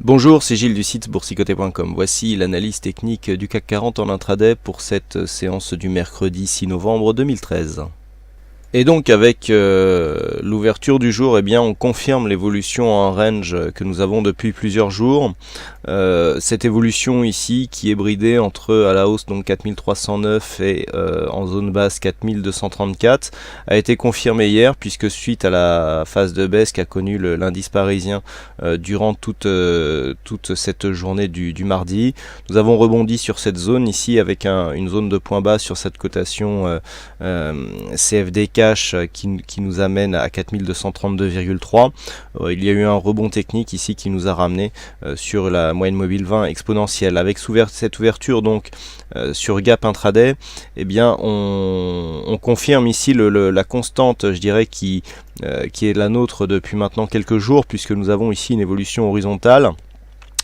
Bonjour, c'est Gilles du site boursicoté.com. Voici l'analyse technique du CAC 40 en intraday pour cette séance du mercredi 6 novembre 2013. Et donc avec l'ouverture du jour, eh bien, on confirme l'évolution en range que nous avons depuis plusieurs jours. Cette évolution ici qui est bridée entre à la hausse donc 4309 et en zone basse 4234 a été confirmée hier, puisque suite à la phase de baisse qu'a connue l'indice parisien durant toute cette journée du mardi, nous avons rebondi sur cette zone ici avec une zone de point bas sur cette cotation CFD cash qui nous amène à 4232,3. Il y a eu un rebond technique ici qui nous a ramené sur la moyenne mobile 20 exponentielle. Avec cette ouverture donc sur gap intraday, eh bien on confirme ici la constante, je dirais, qui est la nôtre depuis maintenant quelques jours, puisque nous avons ici une évolution horizontale.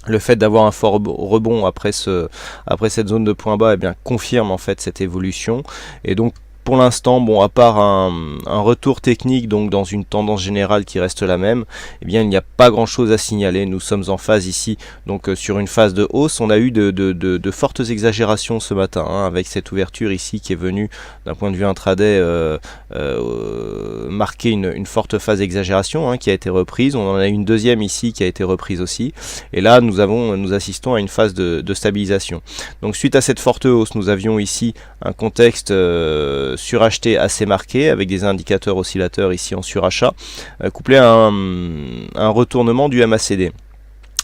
Le fait d'avoir un fort rebond après cette zone de point bas, eh bien, confirme en fait cette évolution. Et donc pour l'instant, bon, à part un retour technique donc dans une tendance générale qui reste la même, eh bien il n'y a pas grand chose à signaler. Nous sommes en phase ici donc sur une phase de hausse. On a eu de fortes exagérations ce matin, hein, avec cette ouverture ici qui est venue d'un point de vue intraday marquer une forte phase d'exagération, hein, qui a été reprise. On en a une deuxième ici qui a été reprise aussi. Et là nous assistons à une phase de stabilisation. Donc suite à cette forte hausse, nous avions ici un contexte suracheté assez marqué, avec des indicateurs oscillateurs ici en surachat, couplé à un retournement du MACD.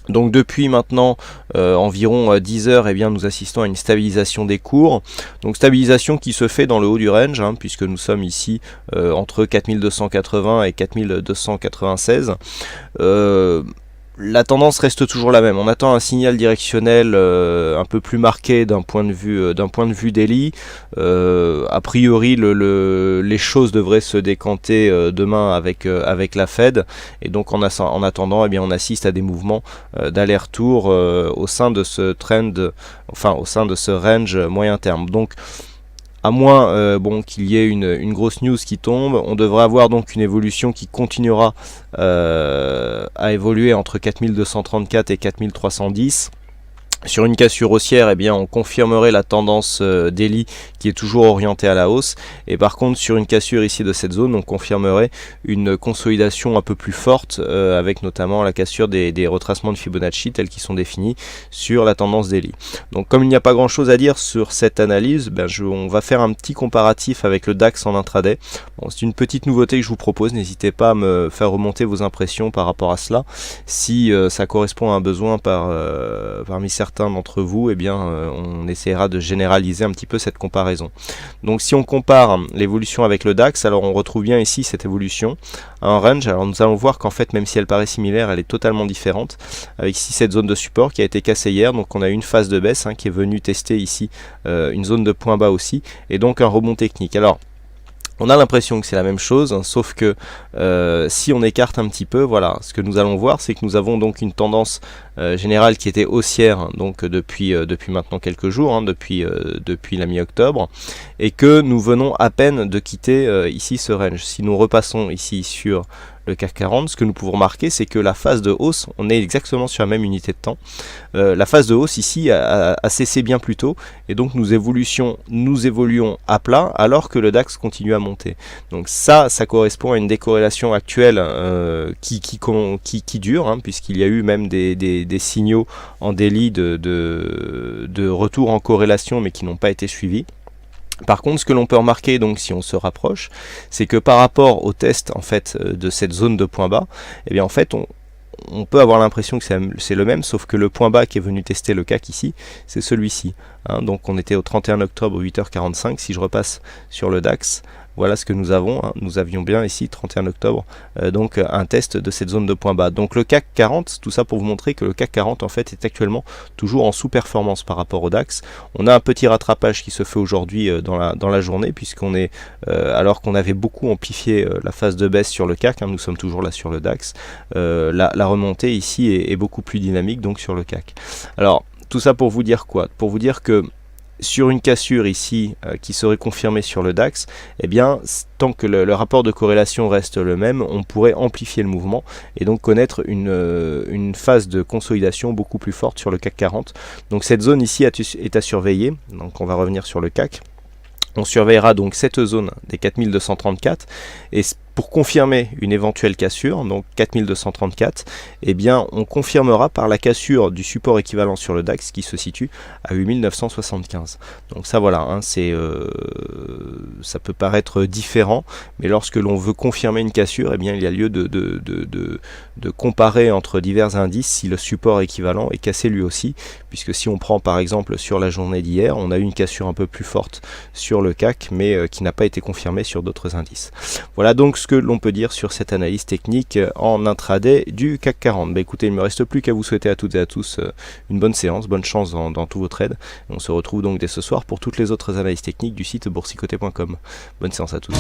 Donc depuis maintenant environ 10 heures, eh bien, nous assistons à une stabilisation des cours. Donc stabilisation qui se fait dans le haut du range, hein, puisque nous sommes ici entre 4280 et 4296. La tendance reste toujours la même. On attend un signal directionnel un peu plus marqué d'un point de vue daily. A priori, les choses devraient se décanter demain avec la Fed, et donc en attendant, eh bien, on assiste à des mouvements d'aller-retour au sein de ce trend, enfin au sein de ce range moyen terme. Donc à moins qu'il y ait une grosse news qui tombe, on devrait avoir donc une évolution qui continuera à évoluer entre 4234 et 4310. Sur une cassure haussière, eh bien, on confirmerait la tendance daily qui est toujours orientée à la hausse. Et par contre, sur une cassure ici de cette zone, on confirmerait une consolidation un peu plus forte, avec notamment la cassure des retracements de Fibonacci tels qu'ils sont définis sur la tendance daily. Donc comme il n'y a pas grand chose à dire sur cette analyse, on va faire un petit comparatif avec le DAX en intraday. Bon, c'est une petite nouveauté que je vous propose, n'hésitez pas à me faire remonter vos impressions par rapport à cela. Si ça correspond à un besoin parmi certains d'entre vous, eh bien, on essaiera de généraliser un petit peu cette comparaison. Donc si on compare l'évolution avec le DAX, alors on retrouve bien ici cette évolution à un range. Alors nous allons voir qu'en fait, même si elle paraît similaire, elle est totalement différente, avec ici cette zone de support qui a été cassée hier. Donc on a une phase de baisse, hein, qui est venue tester ici une zone de point bas aussi, et donc un rebond technique. Alors on a l'impression que c'est la même chose, hein, sauf que si on écarte un petit peu, voilà, ce que nous allons voir, c'est que nous avons donc une tendance générale qui était haussière, hein, donc depuis maintenant quelques jours, hein, depuis la mi-octobre, et que nous venons à peine de quitter ici ce range. Si nous repassons ici sur le CAC 40, ce que nous pouvons remarquer, c'est que la phase de hausse, on est exactement sur la même unité de temps. La phase de hausse ici a cessé bien plus tôt, et donc nous évoluons à plat alors que le DAX continue à monter. Donc ça correspond à une décorrélation actuelle qui dure, hein, puisqu'il y a eu même des signaux en daily de retour en corrélation, mais qui n'ont pas été suivis. Par contre, ce que l'on peut remarquer, donc si on se rapproche, c'est que par rapport au test en fait de cette zone de point bas, eh bien en fait on peut avoir l'impression que c'est le même, sauf que le point bas qui est venu tester le CAC ici, c'est celui-ci, hein. Donc on était au 31 octobre 8h45, si je repasse sur le DAX, voilà ce que nous avons, hein. Nous avions bien ici 31 octobre, donc un test de cette zone de point bas. Donc le CAC 40, tout ça pour vous montrer que le CAC 40 en fait est actuellement toujours en sous-performance par rapport au DAX. On a un petit rattrapage qui se fait aujourd'hui dans la journée, puisqu'on est, alors qu'on avait beaucoup amplifié la phase de baisse sur le CAC, hein, nous sommes toujours là sur le DAX, la remontée ici est beaucoup plus dynamique donc sur le CAC. Alors tout ça pour vous dire quoi? Pour vous dire que sur une cassure ici qui serait confirmée sur le DAX, eh bien tant que le rapport de corrélation reste le même, on pourrait amplifier le mouvement et donc connaître une phase de consolidation beaucoup plus forte sur le CAC 40. Donc cette zone ici est à surveiller. Donc on va revenir sur le CAC. On surveillera donc cette zone des 4234 et pour confirmer une éventuelle cassure, donc 4234, eh bien on confirmera par la cassure du support équivalent sur le DAX qui se situe à 8975. Donc ça voilà, hein, ça peut paraître différent, mais lorsque l'on veut confirmer une cassure, eh bien il y a lieu de comparer entre divers indices si le support équivalent est cassé lui aussi, puisque si on prend par exemple sur la journée d'hier, on a eu une cassure un peu plus forte sur le CAC, mais qui n'a pas été confirmée sur d'autres indices. Voilà donc ce que l'on peut dire sur cette analyse technique en intraday du CAC 40. Bah écoutez, il ne me reste plus qu'à vous souhaiter à toutes et à tous une bonne séance, bonne chance dans tous vos trades. On se retrouve donc dès ce soir pour toutes les autres analyses techniques du site boursicoté.com. Bonne séance à tous.